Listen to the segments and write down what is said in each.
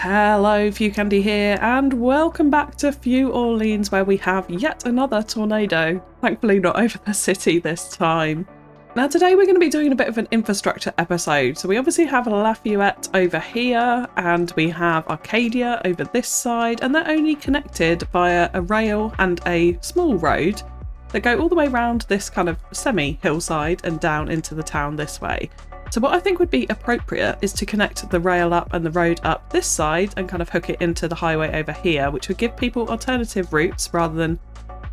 Hello, FewCandy here, and welcome back to Few Orleans, where we have yet another tornado. Thankfully not over the city this time. Now today we're going to be doing a bit of an infrastructure episode. So we obviously have Lafayette over here, and we have Arcadia over this side, and they're only connected via a rail and a small road that go all the way around this kind of semi-hillside and down into the town this way. So what I think would be appropriate is to connect the rail up and the road up this side and kind of hook it into the highway over here, which would give people alternative routes rather than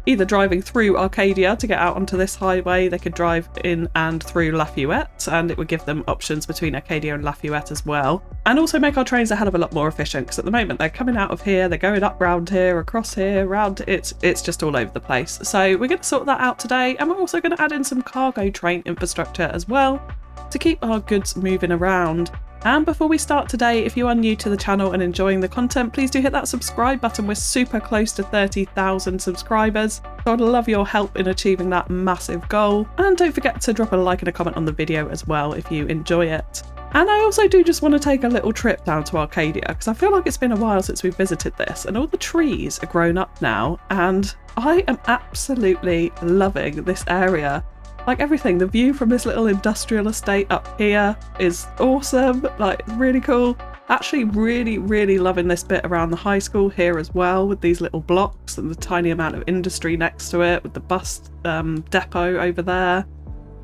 either driving through Arcadia to get out onto this highway. They could drive in and through Lafayette, and it would give them options between Arcadia and Lafayette as well. And also make our trains a hell of a lot more efficient, because at the moment they're coming out of here, they're going up round here, across here, round, it's just all over the place. So we're going to sort that out today, and we're also going to add in some cargo train infrastructure as well, to keep our goods moving around. And before we start today, if you are new to the channel and enjoying the content, please do hit that subscribe button. We're super close to 30,000 subscribers, so I'd love your help in achieving that massive goal. And don't forget to drop a like and a comment on the video as well if you enjoy it. And I also do just want to take a little trip down to Arcadia, because I feel like it's been a while since we've visited this, and all the trees are grown up now, and I am absolutely loving this area. Like everything, the view from this little industrial estate up here is awesome, like really cool. Actually really loving this bit around the high school here as well, with these little blocks and the tiny amount of industry next to it, with the bus depot over there,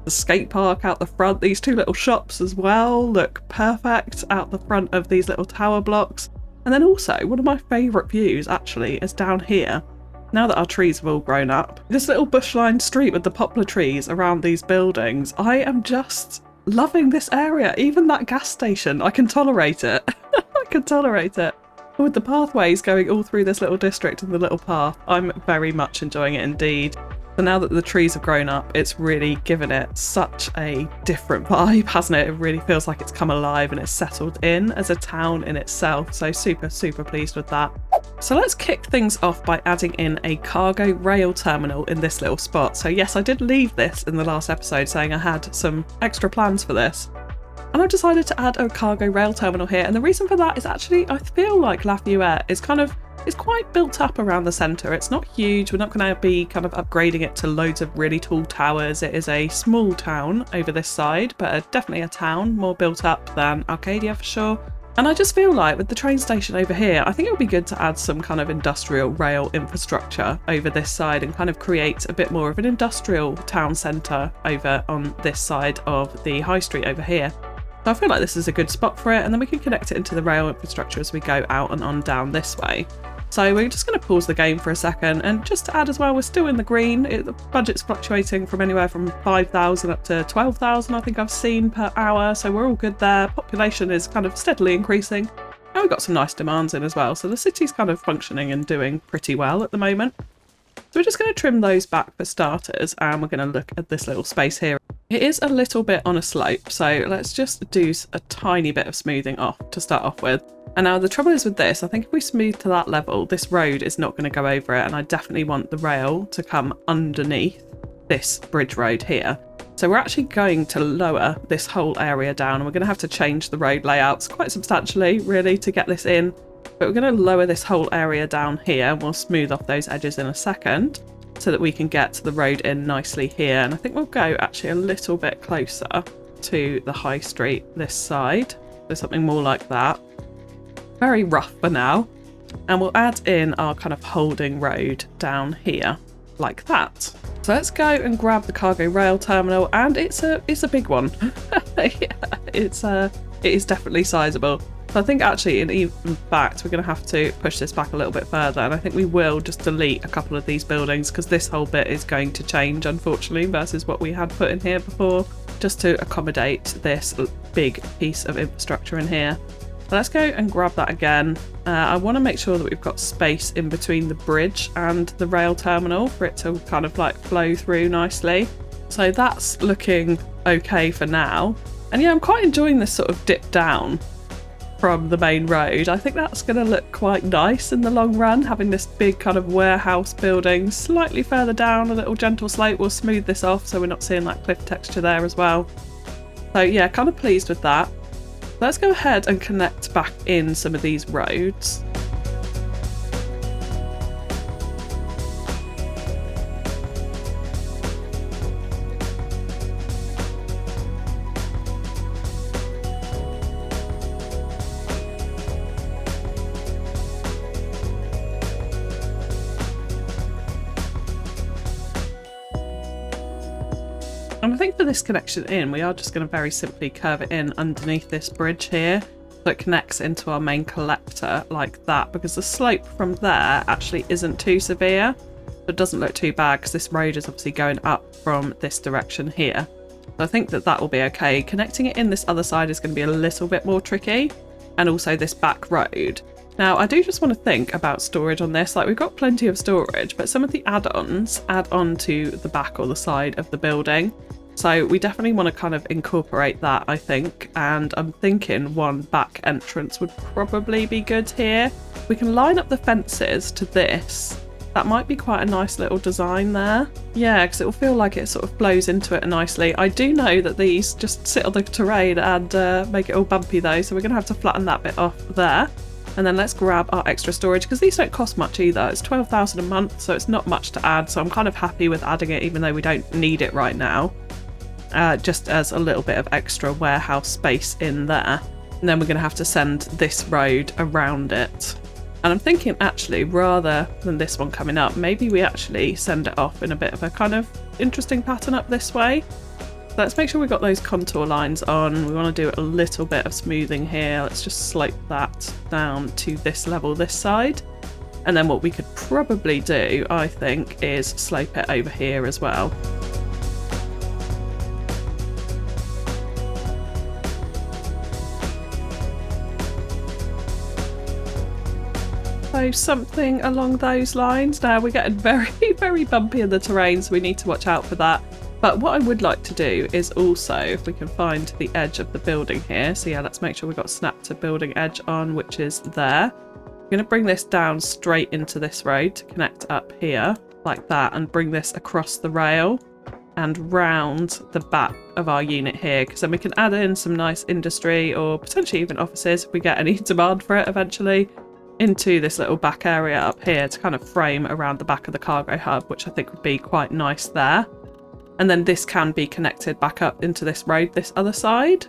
the skate park out the front. These two little shops as well look perfect out the front of these little tower blocks. And then also, one of my favourite views actually is down here. Now that our trees have all grown up, this little bush-lined street with the poplar trees around these buildings, I am just loving this area. Even that gas station, I can tolerate it. I can tolerate it. With the pathways going all through this little district and the little path, I'm very much enjoying it indeed. So now that the trees have grown up, it's really given it such a different vibe, hasn't it? It really feels like it's come alive and it's settled in as a town in itself. So super pleased with that. So let's kick things off by adding in a cargo rail terminal in this little spot. So yes, I did leave this in the last episode saying I had some extra plans for this. And I've decided to add a cargo rail terminal here. And the reason for that is actually I feel like Lafayette is quite built up around the centre. It's not huge. We're not going to be kind of upgrading it to loads of really tall towers. It is a small town over this side, but definitely a town more built up than Arcadia for sure. And I just feel like with the train station over here, I think it would be good to add some kind of industrial rail infrastructure over this side and kind of create a bit more of an industrial town centre over on this side of the high street over here. So I feel like this is a good spot for it, and then we can connect it into the rail infrastructure as we go out and on down this way. So we're just going to pause the game for a second, and just to add as well, we're still in the green. The budget's fluctuating from anywhere from 5,000 up to 12,000 I think I've seen per hour, so we're all good there. Population is kind of steadily increasing, and we've got some nice demands in as well, so the city's kind of functioning and doing pretty well at the moment. So we're just going to trim those back for starters, and we're going to look at this little space here. It is a little bit on a slope, so let's just do a tiny bit of smoothing off to start off with. And now the trouble is with this, I think if we smooth to that level, this road is not going to go over it, and I definitely want the rail to come underneath this bridge road here. So we're actually going to lower this whole area down, and we're going to have to change the road layouts quite substantially really to get this in. But we're going to lower this whole area down here, and we'll smooth off those edges in a second so that we can get the road in nicely here. And I think we'll go actually a little bit closer to the high street this side, so something more like that. Very rough for now, and we'll add in our kind of holding road down here like that. So let's go and grab the cargo rail terminal, and it's a big one. Yeah, it is definitely sizable. So I think actually in fact we're going to have to push this back a little bit further, and I think we will just delete a couple of these buildings because this whole bit is going to change unfortunately versus what we had put in here before, just to accommodate this big piece of infrastructure in here. So let's go and grab that again. I want to make sure that we've got space in between the bridge and the rail terminal for it to kind of like flow through nicely. So that's looking okay for now. And yeah, I'm quite enjoying this sort of dip down from the main road. I think that's going to look quite nice in the long run, having this big kind of warehouse building slightly further down, a little gentle slope. We'll smooth this off so we're not seeing that cliff texture there as well. So yeah, kind of pleased with that. Let's go ahead and connect back in some of these roads. And I think for this connection in, we are just going to very simply curve it in underneath this bridge here, so it connects into our main collector like that, because the slope from there actually isn't too severe. It doesn't look too bad because this road is obviously going up from this direction here. So I think that that will be okay. Connecting it in this other side is going to be a little bit more tricky, and also this back road. Now, I do just want to think about storage on this. Like, we've got plenty of storage, but some of the add-ons add on to the back or the side of the building. So we definitely want to kind of incorporate that, I think. And I'm thinking one back entrance would probably be good here. We can line up the fences to this. That might be quite a nice little design there. Yeah, because it will feel like it sort of flows into it nicely. I do know that these just sit on the terrain and make it all bumpy though, so we're going to have to flatten that bit off there. And then let's grab our extra storage, because these don't cost much either. It's 12,000 a month, so it's not much to add. So I'm kind of happy with adding it, even though we don't need it right now. Just as a little bit of extra warehouse space in there. And then we're going to have to send this road around it. And I'm thinking, actually, rather than this one coming up, maybe we actually send it off in a bit of a kind of interesting pattern up this way. Let's make sure we've got those contour lines on. We want to do a little bit of smoothing here. Let's just slope that down to this level this side. And then what we could probably do, I think, is slope it over here as well. So something along those lines. Now we're getting very, very bumpy in the terrain, so we need to watch out for that. But what I would like to do is also, if we can find the edge of the building here. So yeah, let's make sure we've got snap to building edge on, which is there. I'm going to bring this down straight into this road to connect up here like that, and bring this across the rail and round the back of our unit here, because then we can add in some nice industry or potentially even offices if we get any demand for it eventually, into this little back area up here to kind of frame around the back of the cargo hub, which I think would be quite nice there. And then this can be connected back up into this road this other side.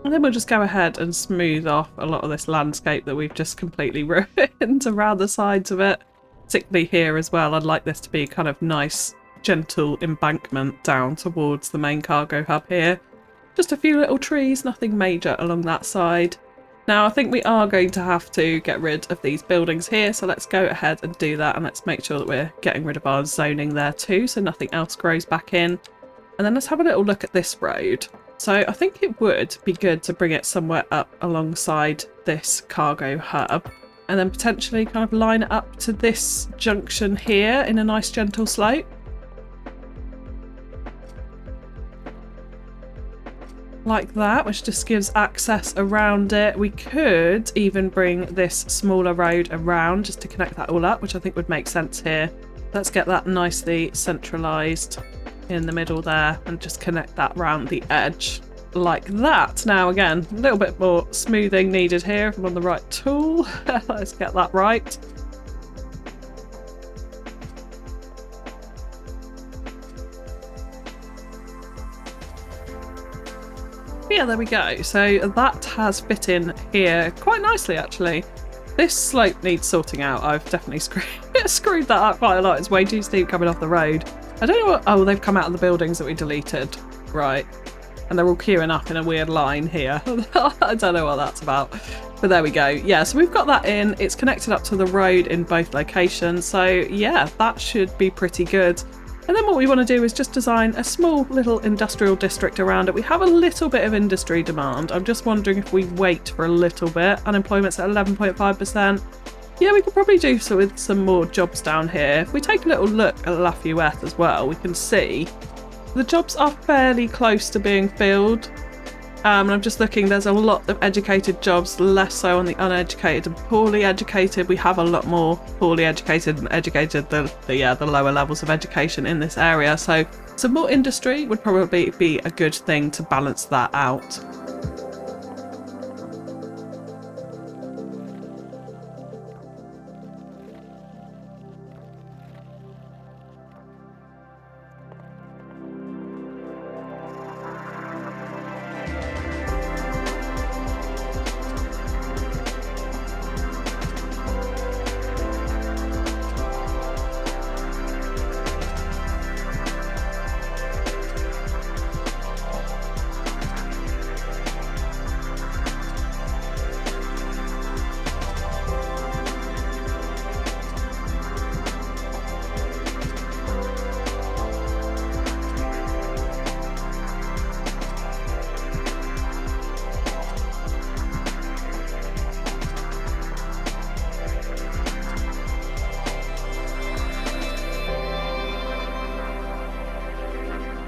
And then we'll just go ahead and smooth off a lot of this landscape that we've just completely ruined around the sides of it. Particularly here as well, I'd like this to be kind of nice, gentle embankment down towards the main cargo hub here. Just a few little trees, nothing major along that side. Now, I think we are going to have to get rid of these buildings here, so let's go ahead and do that, and let's make sure that we're getting rid of our zoning there too, so nothing else grows back in. And then let's have a little look at this road. So I think it would be good to bring it somewhere up alongside this cargo hub, and then potentially kind of line it up to this junction here in a nice gentle slope. Like that, which just gives access around it. We could even bring this smaller road around just to connect that all up, which I think would make sense here. Let's get that nicely centralized in the middle there and just connect that round the edge like that. Now again, a little bit more smoothing needed here if I'm on the right tool. Let's get that right. Yeah, there we go. So that has fit in here quite nicely, actually. This slope needs sorting out. I've definitely screwed that up quite a lot. It's way too steep coming off the road. I don't know what... Oh, they've come out of the buildings that we deleted. Right. And they're all queuing up in a weird line here. I don't know what that's about. But there we go. Yeah, so we've got that in. It's connected up to the road in both locations. So yeah, that should be pretty good. And then what we want to do is just design a small little industrial district around it. We have a little bit of industry demand. I'm just wondering if we wait for a little bit. Unemployment's at 11.5%. Yeah, we could probably do so with some more jobs down here. If we take a little look at Lafayette as well, we can see the jobs are fairly close to being filled. And I'm just looking, there's a lot of educated jobs, less so on the uneducated and poorly educated. We have a lot more poorly educated and educated, the lower levels of education in this area. So some more industry would probably be a good thing to balance that out.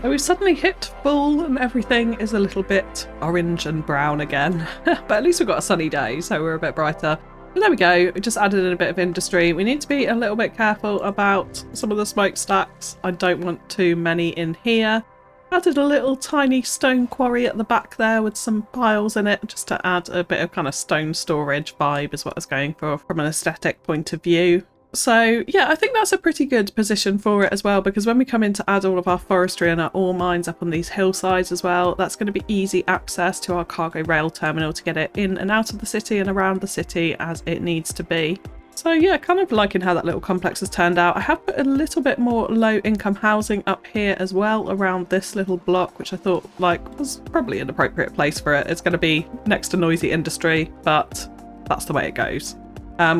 So we've suddenly hit full and everything is a little bit orange and brown again. But at least we've got a sunny day, so we're a bit brighter. But there we go, we just added in a bit of industry. We need to be a little bit careful about some of the smokestacks. I don't want too many in here. Added a little tiny stone quarry at the back there with some piles in it, just to add a bit of kind of stone storage vibe is what I was going for from an aesthetic point of view. So yeah, I think that's a pretty good position for it as well, because when we come in to add all of our forestry and our ore mines up on these hillsides as well, that's going to be easy access to our cargo rail terminal to get it in and out of the city and around the city as it needs to be. So yeah, kind of liking how that little complex has turned out. I have put a little bit more low income housing up here as well around this little block, which I thought was probably an appropriate place for it. It's going to be next to noisy industry, but that's the way it goes.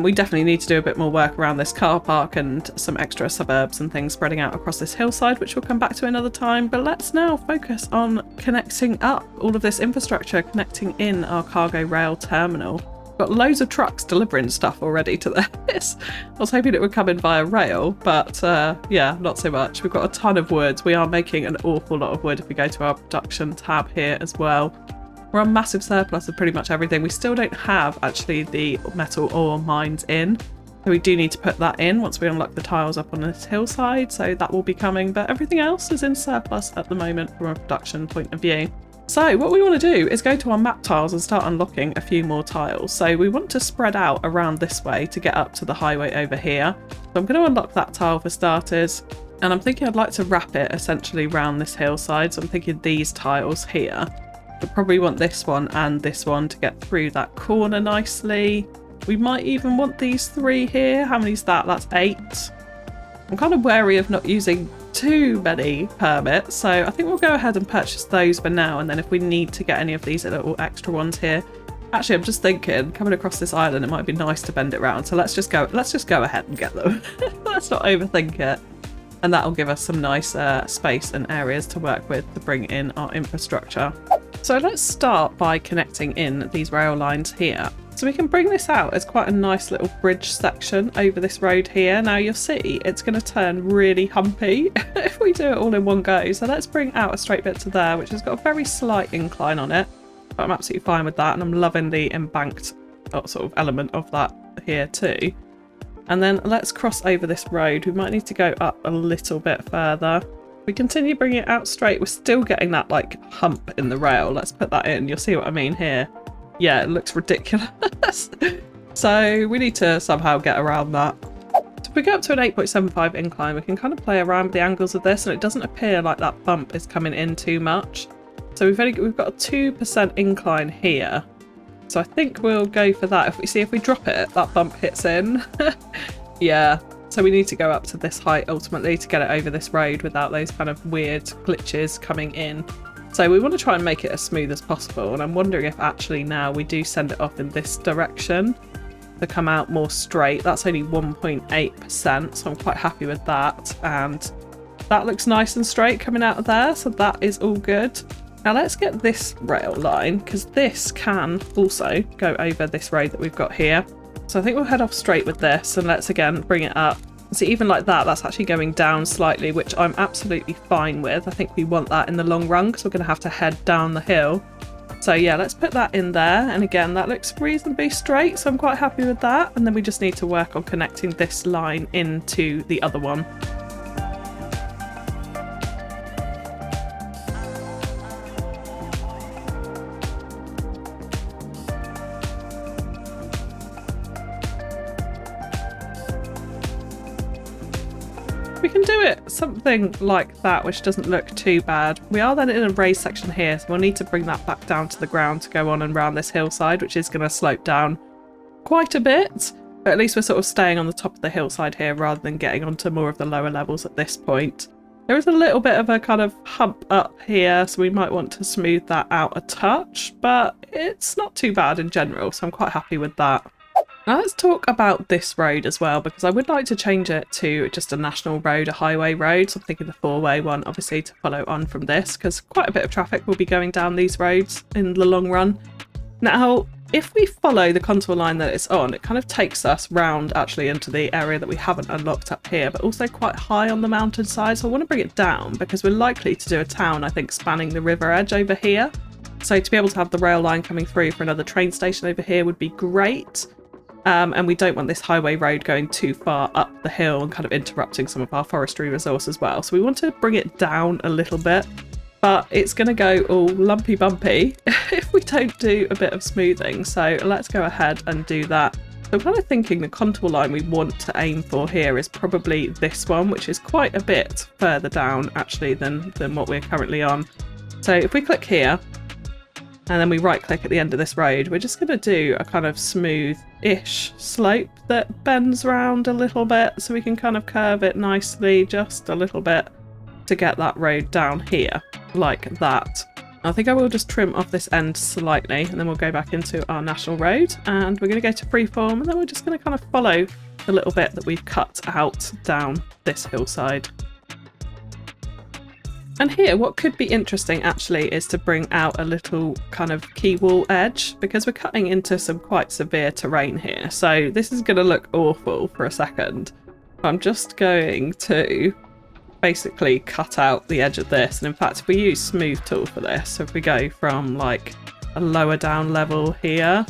We definitely need to do a bit more work around this car park and some extra suburbs and things spreading out across this hillside, which we'll come back to another time. But let's now focus on connecting up all of this infrastructure, connecting in our cargo rail terminal. Got loads of trucks delivering stuff already to this. I was hoping it would come in via rail, but yeah, not so much. We've got a ton of wood. We are making an awful lot of wood if we go to our production tab here as well. We're on massive surplus of pretty much everything. We still don't have actually the metal ore mines in, so we do need to put that in once we unlock the tiles up on this hillside, so that will be coming, but everything else is in surplus at the moment from a production point of view. So what we want to do is go to our map tiles and start unlocking a few more tiles. So we want to spread out around this way to get up to the highway over here. So I'm going to unlock that tile for starters, and I'm thinking I'd like to wrap it essentially around this hillside, so I'm thinking these tiles here. We'll probably want this one and this one to get through that corner nicely. We might even want these three here. How many's that? That's 8. I'm kind of wary of not using too many permits, so I think we'll go ahead and purchase those for now, and then if we need to get any of these little extra ones here. Actually, I'm just thinking, coming across this island, it might be nice to bend it round, so let's just go ahead and get them. Let's not overthink it. And that'll give us some nice space and areas to work with to bring in our infrastructure. So let's start by connecting in these rail lines here. So we can bring this out as quite a nice little bridge section over this road here. Now you'll see it's going to turn really humpy if we do it all in one go. So let's bring out a straight bit to there, which has got a very slight incline on it. But I'm absolutely fine with that, and I'm loving the embanked sort of element of that here too. And then let's cross over this road. We might need to go up a little bit further. We continue bringing it out straight. We're still getting that like hump in the rail. Let's put that in. You'll see what I mean here. Yeah, it looks ridiculous. So we need to somehow get around that. So if we go up to an 8.75 incline, we can kind of play around with the angles of this, and it doesn't appear like that bump is coming in too much. So we've got a 2% incline here. So I think we'll go for that. If we drop it, that bump hits in. Yeah. So we need to go up to this height ultimately to get it over this road without those kind of weird glitches coming in. So we want to try and make it as smooth as possible, and I'm wondering if actually now we do send it off in this direction to come out more straight. That's only 1.8%, so I'm quite happy with that, and that looks nice and straight coming out of there, so that is all good. Now let's get this rail line, because this can also go over this road that we've got here. So I think we'll head off straight with this, and let's again bring it up. See, even like that, that's actually going down slightly, which I'm absolutely fine with. I think we want that in the long run, because we're going to have to head down the hill. So yeah, let's put that in there. And again, that looks reasonably straight, so I'm quite happy with that. And then we just need to work on connecting this line into the other one. We can do it something like that, which doesn't look too bad. We are then in a raised section here, so we'll need to bring that back down to the ground to go on and round this hillside, which is going to slope down quite a bit. But at least we're sort of staying on the top of the hillside here rather than getting onto more of the lower levels at this point. There is a little bit of a kind of hump up here, so we might want to smooth that out a touch, but it's not too bad in general, so I'm quite happy with that. Now let's talk about this road as well, because I would like to change it to just a national road, a highway road. So I'm thinking the 4-way one, obviously, to follow on from this, because quite a bit of traffic will be going down these roads in the long run. Now, if we follow the contour line that it's on, it kind of takes us round actually into the area that we haven't unlocked up here, but also quite high on the mountainside. So I want to bring it down because we're likely to do a town, I think, spanning the river edge over here. So to be able to have the rail line coming through for another train station over here would be great. And we don't want this highway road going too far up the hill and kind of interrupting some of our forestry resource as well. So we want to bring it down a little bit, but it's going to go all lumpy bumpy if we don't do a bit of smoothing. So let's go ahead and do that. So I'm kind of thinking the contour line we want to aim for here is probably this one, which is quite a bit further down actually than what we're currently on. So if we click here, and then we right click at the end of this road, we're just going to do a kind of smooth-ish slope that bends round a little bit, so we can kind of curve it nicely just a little bit to get that road down here, like that. I think I will just trim off this end slightly, and then we'll go back into our national road, and we're going to go to freeform, and then we're just going to kind of follow the little bit that we've cut out down this hillside. And here, what could be interesting actually is to bring out a little kind of key wall edge, because we're cutting into some quite severe terrain here. So this is going to look awful for a second. I'm just going to basically cut out the edge of this. And in fact, if we use smooth tool for this, so if we go from like a lower down level here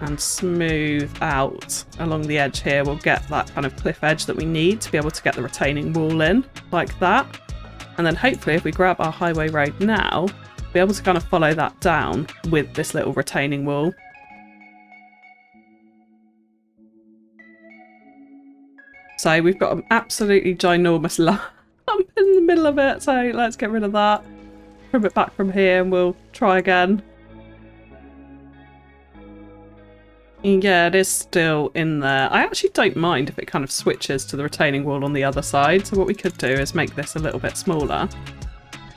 and smooth out along the edge here, we'll get that kind of cliff edge that we need to be able to get the retaining wall in like that. And then hopefully if we grab our highway road now, we'll be able to kind of follow that down with this little retaining wall. So we've got an absolutely ginormous lump in the middle of it. So let's get rid of that. Trim it back from here and we'll try again. Yeah, it is still in there. I actually don't mind if it kind of switches to the retaining wall on the other side. So what we could do is make this a little bit smaller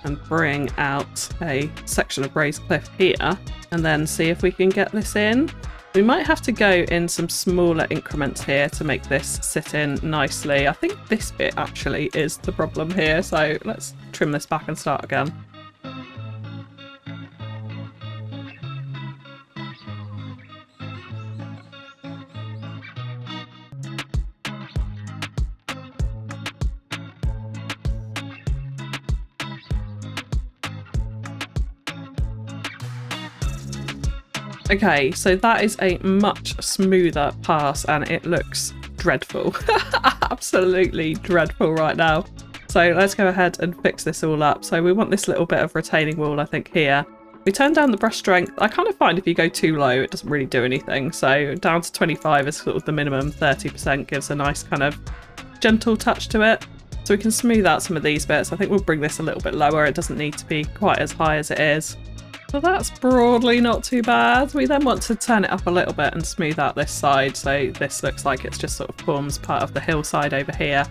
and bring out a section of raised cliff here and then see if we can get this in. We might have to go in some smaller increments here to make this sit in nicely. I think this bit actually is the problem here. So let's trim this back and start again. Okay, so that is a much smoother pass and it looks dreadful. Absolutely dreadful right now. So let's go ahead and fix this all up. So we want this little bit of retaining wall, I think, here. We turn down the brush strength. I kind of find if you go too low, it doesn't really do anything. So down to 25 is sort of the minimum. 30% gives a nice kind of gentle touch to it. So we can smooth out some of these bits. I think we'll bring this a little bit lower. It doesn't need to be quite as high as it is. So that's broadly not too bad. We then want to turn it up a little bit and smooth out this side. So this looks like it's just sort of forms part of the hillside over here,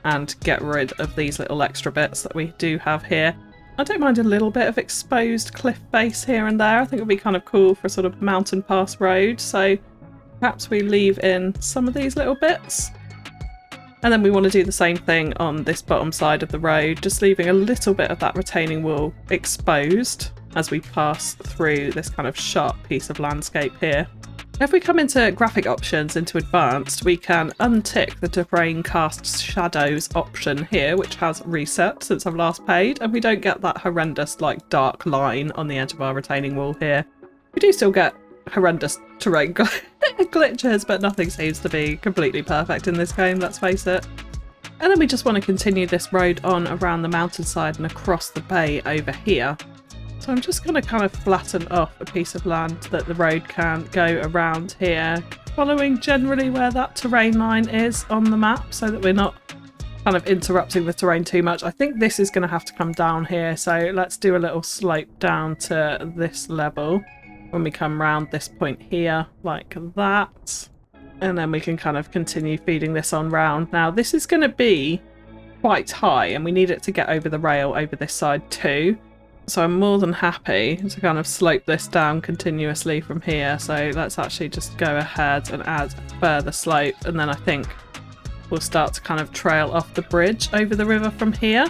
and get rid of these little extra bits that we do have here. I don't mind a little bit of exposed cliff face here and there. I think it would be kind of cool for a sort of mountain pass road. So perhaps we leave in some of these little bits. And then we want to do the same thing on this bottom side of the road, just leaving a little bit of that retaining wall exposed as we pass through this kind of sharp piece of landscape here. If we come into graphic options into advanced, we can untick the terrain casts shadows option here, which has reset since I've last paid, and we don't get that horrendous like dark line on the edge of our retaining wall here. We do still get horrendous terrain glitches, but nothing seems to be completely perfect in this game, let's face it. And then we just want to continue this road on around the mountainside and across the bay over here. So I'm just going to kind of flatten off a piece of land that the road can go around here, following generally where that terrain line is on the map so that we're not kind of interrupting the terrain too much. I think this is going to have to come down here, so let's do a little slope down to this level when we come round this point here, like that. And then we can kind of continue feeding this on round. Now this is going to be quite high and we need it to get over the rail over this side too. So I'm more than happy to kind of slope this down continuously from here. So let's actually just go ahead and add further slope, and then I think we'll start to kind of trail off the bridge over the river from here.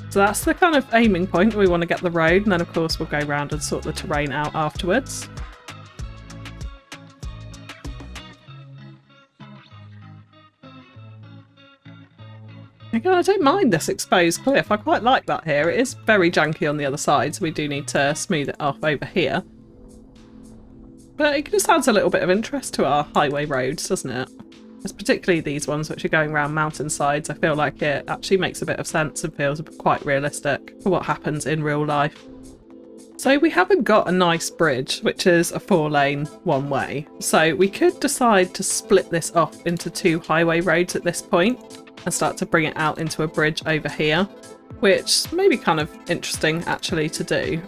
So that's the kind of aiming point. We want to get the road, and then of course we'll go around and sort the terrain out afterwards. Again, I don't mind this exposed cliff. I quite like that here. It is very janky on the other side, so we do need to smooth it off over here. But it just adds a little bit of interest to our highway roads, doesn't it? It's particularly these ones which are going around mountainsides. I feel like it actually makes a bit of sense and feels quite realistic for what happens in real life. So we haven't got a nice bridge, which is a 4-lane one-way. So we could decide to split this off into 2 highway roads at this point and start to bring it out into a bridge over here, which may be kind of interesting actually to do.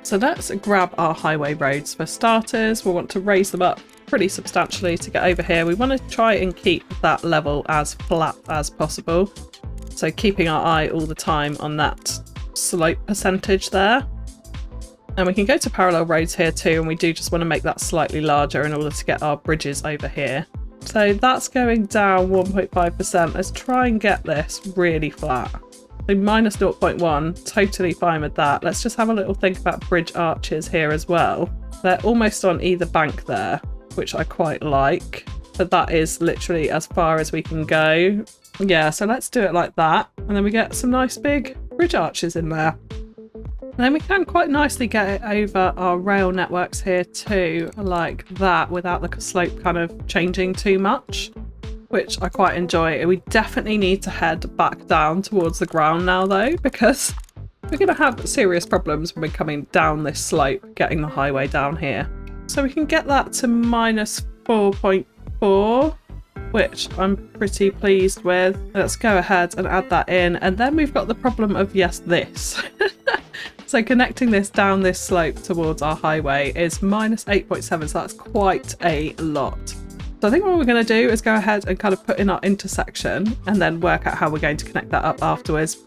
So let's grab our highway roads for starters. We'll want to raise them up pretty substantially to get over here. We want to try and keep that level as flat as possible. So keeping our eye all the time on that slope percentage there. And we can go to parallel roads here too, and we do just want to make that slightly larger in order to get our bridges over here. So that's going down 1.5%. Let's try and get this really flat. So minus 0.1, totally fine with that. Let's just have a little think about bridge arches here as well. They're almost on either bank there, which I quite like, but that is literally as far as we can go. Yeah, so let's do it like that. And then we get some nice big bridge arches in there. And then we can quite nicely get it over our rail networks here too, like that, without the slope kind of changing too much, which I quite enjoy. We definitely need to head back down towards the ground now though, because we're going to have serious problems when we're coming down this slope, getting the highway down here. So we can get that to minus 4.4, which I'm pretty pleased with. Let's go ahead and add that in. And then we've got the problem of, yes, this. So connecting this down this slope towards our highway is minus 8.7, so that's quite a lot. So I think what we're going to do is go ahead and kind of put in our intersection and then work out how we're going to connect that up afterwards.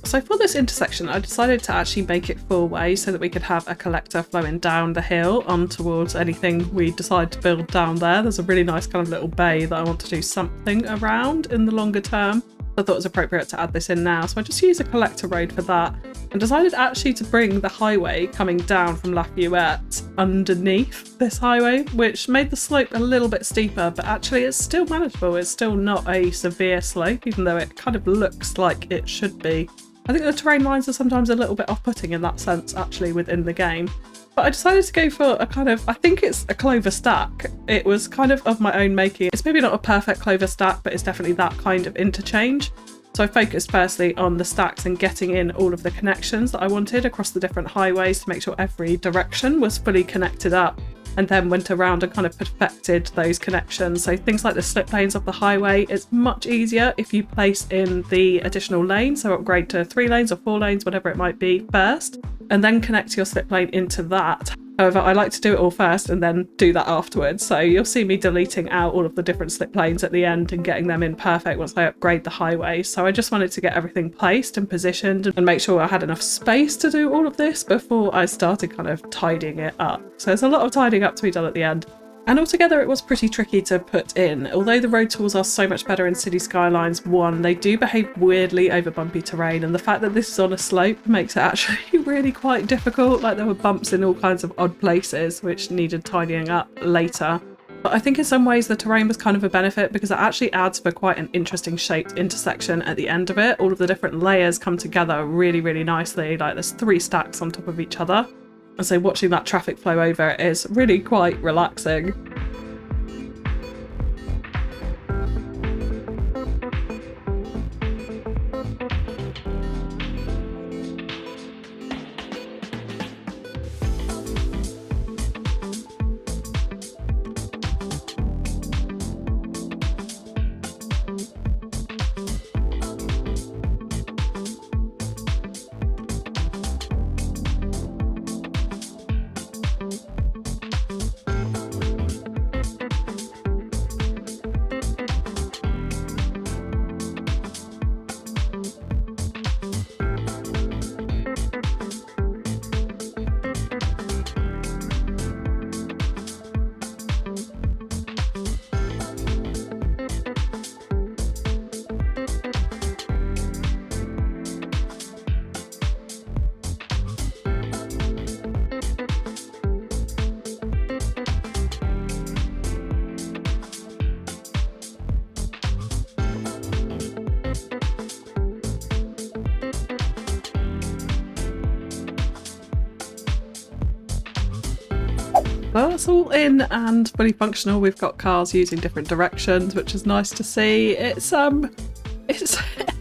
So for this intersection, I decided to actually make it 4-way so that we could have a collector flowing down the hill on towards anything we decide to build down there. There's a really nice kind of little bay that I want to do something around in the longer term. I thought it was appropriate to add this in now, so I just used a collector road for that and decided actually to bring the highway coming down from Lafayette underneath this highway, which made the slope a little bit steeper, but actually it's still manageable. It's still not a severe slope, even though it kind of looks like it should be. I think the terrain lines are sometimes a little bit off-putting in that sense actually within the game. But I decided to go for a kind of, I think it's a clover stack. It was kind of my own making. It's maybe not a perfect clover stack, but it's definitely that kind of interchange. So I focused firstly on the stacks and getting in all of the connections that I wanted across the different highways to make sure every direction was fully connected up, and then went around and kind of perfected those connections. So things like the slip lanes of the highway, it's much easier if you place in the additional lane, so upgrade to 3 lanes or 4 lanes, whatever it might be first, and then connect your slip lane into that. However, I like to do it all first and then do that afterwards. So you'll see me deleting out all of the different slip lanes at the end and getting them in perfect once I upgrade the highway. So I just wanted to get everything placed and positioned and make sure I had enough space to do all of this before I started kind of tidying it up. So there's a lot of tidying up to be done at the end. And altogether it was pretty tricky to put in. Although the road tools are so much better in Cities Skylines 1, they do behave weirdly over bumpy terrain, and the fact that this is on a slope makes it actually really quite difficult. Like there were bumps in all kinds of odd places which needed tidying up later. But I think in some ways the terrain was kind of a benefit because it actually adds for quite an interesting shaped intersection at the end of it. All of the different layers come together really, really nicely. Like there's 3 stacks on top of each other. And so watching that traffic flow over is really quite relaxing. Well, it's all in and fully functional. We've got cars using different directions, which is nice to see. It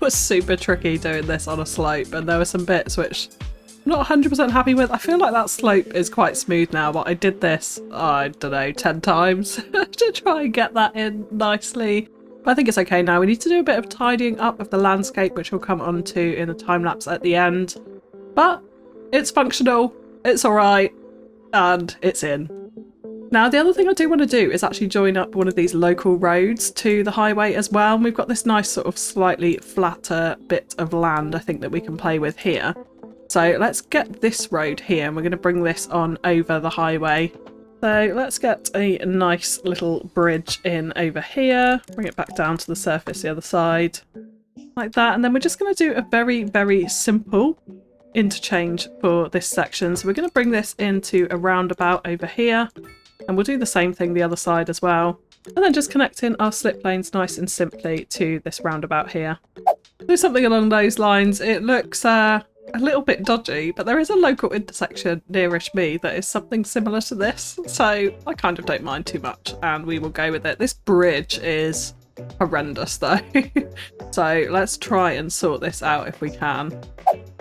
was super tricky doing this on a slope, and there were some bits which I'm not 100% happy with. I feel like that slope is quite smooth now, but I did this, I don't know, 10 times to try and get that in nicely. But I think it's okay now. We need to do a bit of tidying up of the landscape, which we'll come on to in the time lapse at the end. But it's functional, it's alright, and it's in. Now, the other thing I do want to do is actually join up one of these local roads to the highway as well. And we've got this nice sort of slightly flatter bit of land, I think, that we can play with here. So let's get this road here, and we're going to bring this on over the highway. So let's get a nice little bridge in over here, bring it back down to the surface the other side, like that. And then we're just going to do a very, very simple interchange for this section. So we're going to bring this into a roundabout over here. And we'll do the same thing the other side as well. And then just connect in our slip lanes nice and simply to this roundabout here. Do something along those lines. It looks a little bit dodgy, but there is a local intersection nearish me that is something similar to this. So I kind of don't mind too much, and we will go with it. This bridge is horrendous though. So let's try and sort this out if we can.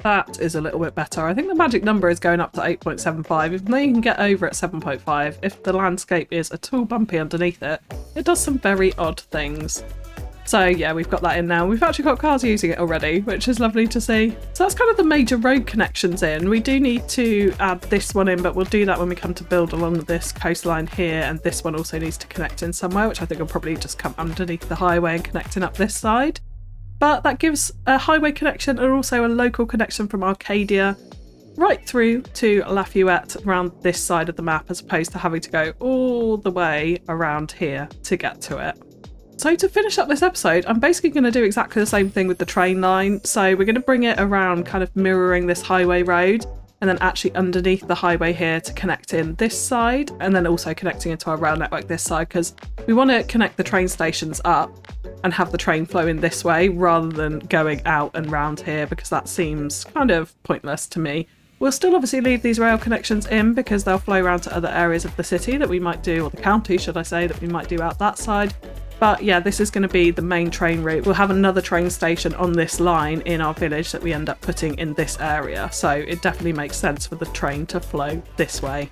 That is a little bit better. I think the magic number is going up to 8.75. If they can get over at 7.5, if the landscape is at all bumpy underneath it, it does some very odd things. So yeah, we've got that in now. We've actually got cars using it already, which is lovely to see. So that's kind of the major road connections in. We do need to add this one in, but we'll do that when we come to build along this coastline here. And this one also needs to connect in somewhere, which I think will probably just come underneath the highway and connecting up this side. But that gives a highway connection and also a local connection from Arcadia right through to Lafayette around this side of the map, as opposed to having to go all the way around here to get to it. So to finish up this episode, I'm basically going to do exactly the same thing with the train line. So we're going to bring it around, kind of mirroring this highway road, and then actually underneath the highway here to connect in this side, and then also connecting into our rail network this side, because we want to connect the train stations up and have the train flow in this way rather than going out and round here, because that seems kind of pointless to me. We'll still obviously leave these rail connections in because they'll flow around to other areas of the city that we might do, or the county should I say, that we might do out that side. But yeah, this is going to be the main train route. We'll have another train station on this line in our village that we end up putting in this area. So it definitely makes sense for the train to flow this way.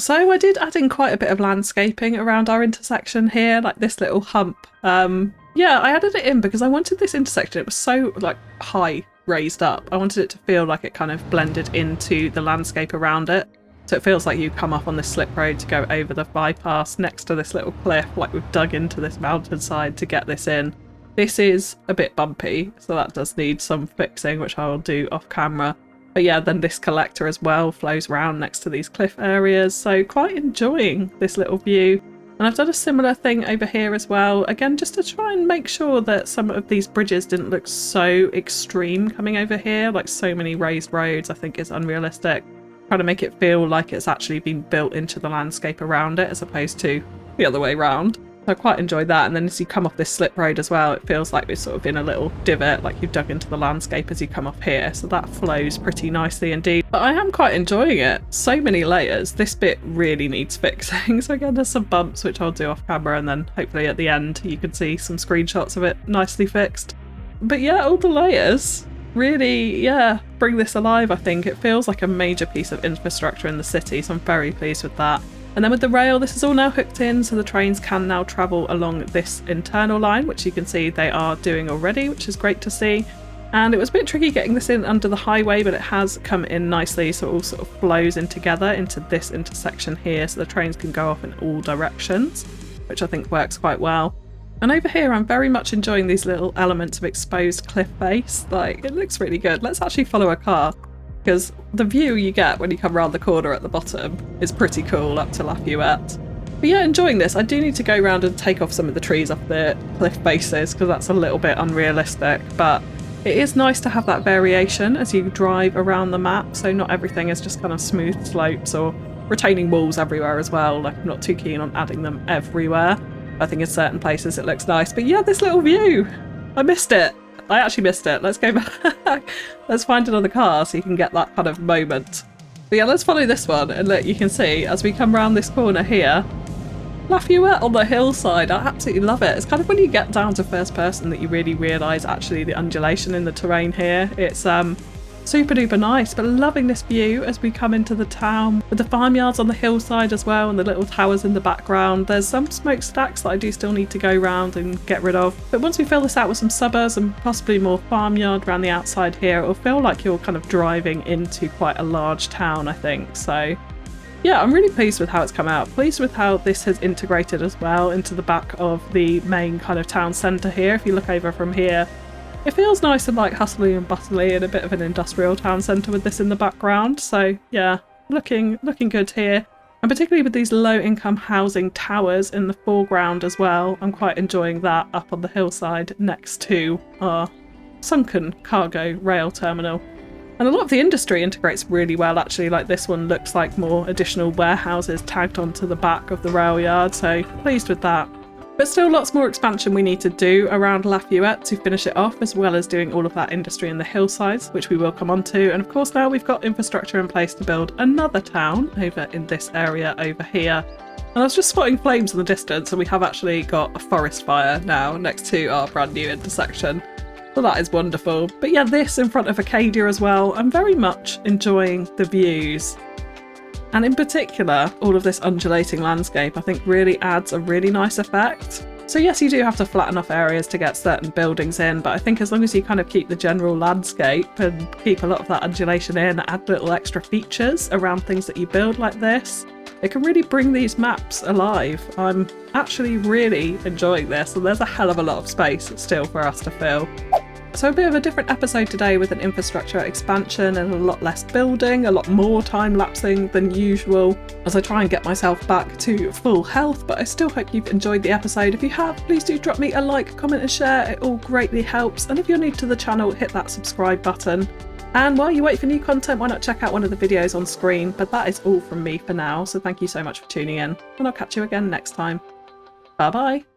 So I did add in quite a bit of landscaping around our intersection here, like this little hump. Yeah, I added it in because I wanted this intersection, it was so like high raised up. I wanted it to feel like it kind of blended into the landscape around it. So it feels like you come up on this slip road to go over the bypass next to this little cliff, like we've dug into this mountainside to get this in. This is a bit bumpy, so that does need some fixing, which I will do off camera. But yeah, then this collector as well flows around next to these cliff areas, so quite enjoying this little view. And I've done a similar thing over here as well, again just to try and make sure that some of these bridges didn't look so extreme coming over here, like so many raised roads I think is unrealistic. Trying to make it feel like it's actually been built into the landscape around it as opposed to the other way around. So I quite enjoyed that, and then as you come off this slip road as well, it feels like we're sort of in a little divot, like you've dug into the landscape as you come off here, so that flows pretty nicely indeed. But I am quite enjoying it. So many layers. This bit really needs fixing. So again, there's some bumps which I'll do off camera, and then hopefully at the end you can see some screenshots of it nicely fixed. But yeah, all the layers really, yeah, bring this alive. I think it feels like a major piece of infrastructure in the city, so I'm very pleased with that. And then with the rail, this is all now hooked in, so the trains can now travel along this internal line, which you can see they are doing already, which is great to see. And it was a bit tricky getting this in under the highway, but it has come in nicely, so it all sort of flows in together into this intersection here, so the trains can go off in all directions, which I think works quite well. And over here, I'm very much enjoying these little elements of exposed cliff face. Like, it looks really good. Let's actually follow a car, because the view you get when you come around the corner at the bottom is pretty cool up to Lafayette. But yeah, enjoying this. I do need to go around and take off some of the trees off the cliff faces because that's a little bit unrealistic, but it is nice to have that variation as you drive around the map, so not everything is just kind of smooth slopes or retaining walls everywhere as well. Like, I'm not too keen on adding them everywhere. I think in certain places it looks nice, but yeah, this little view, I missed it. I actually missed it. Let's go back. Let's find another car so you can get that kind of moment. But yeah, let's follow this one, and look, you can see as we come around this corner here, Lafayette on the hillside. I absolutely love it. It's kind of when you get down to first person that you really realise actually the undulation in the terrain here. It's super duper nice, but loving this view as we come into the town with the farmyards on the hillside as well and the little towers in the background. There's some smokestacks that I do still need to go around and get rid of, but once we fill this out with some suburbs and possibly more farmyard around the outside here, it'll feel like you're kind of driving into quite a large town, I think. So yeah, I'm really pleased with how it's come out. Pleased with how this has integrated as well into the back of the main kind of town centre here. If you look over from here, it feels nice and like hustly and bustly and a bit of an industrial town centre with this in the background. So yeah, looking good here. And particularly with these low income housing towers in the foreground as well. I'm quite enjoying that up on the hillside next to our sunken cargo rail terminal. And a lot of the industry integrates really well actually, like this one looks like more additional warehouses tagged onto the back of the rail yard, so pleased with that. But still lots more expansion we need to do around Lafayette to finish it off, as well as doing all of that industry in the hillsides, which we will come on to. And of course now we've got infrastructure in place to build another town over in this area over here. And I was just spotting flames in the distance, and we have actually got a forest fire now next to our brand new intersection. So that is wonderful. But yeah, this in front of Acadia as well. I'm very much enjoying the views. And in particular, all of this undulating landscape I think really adds a really nice effect. So yes, you do have to flatten off areas to get certain buildings in, but I think as long as you kind of keep the general landscape and keep a lot of that undulation in, add little extra features around things that you build like this, it can really bring these maps alive. I'm actually really enjoying this, and there's a hell of a lot of space still for us to fill. So a bit of a different episode today with an infrastructure expansion and a lot less building, a lot more time-lapsing than usual as I try and get myself back to full health, but I still hope you've enjoyed the episode. If you have, please do drop me a like, comment and share, it all greatly helps. And if you're new to the channel, hit that subscribe button. And while you wait for new content, why not check out one of the videos on screen? But that is all from me for now, so thank you so much for tuning in, and I'll catch you again next time. Bye bye!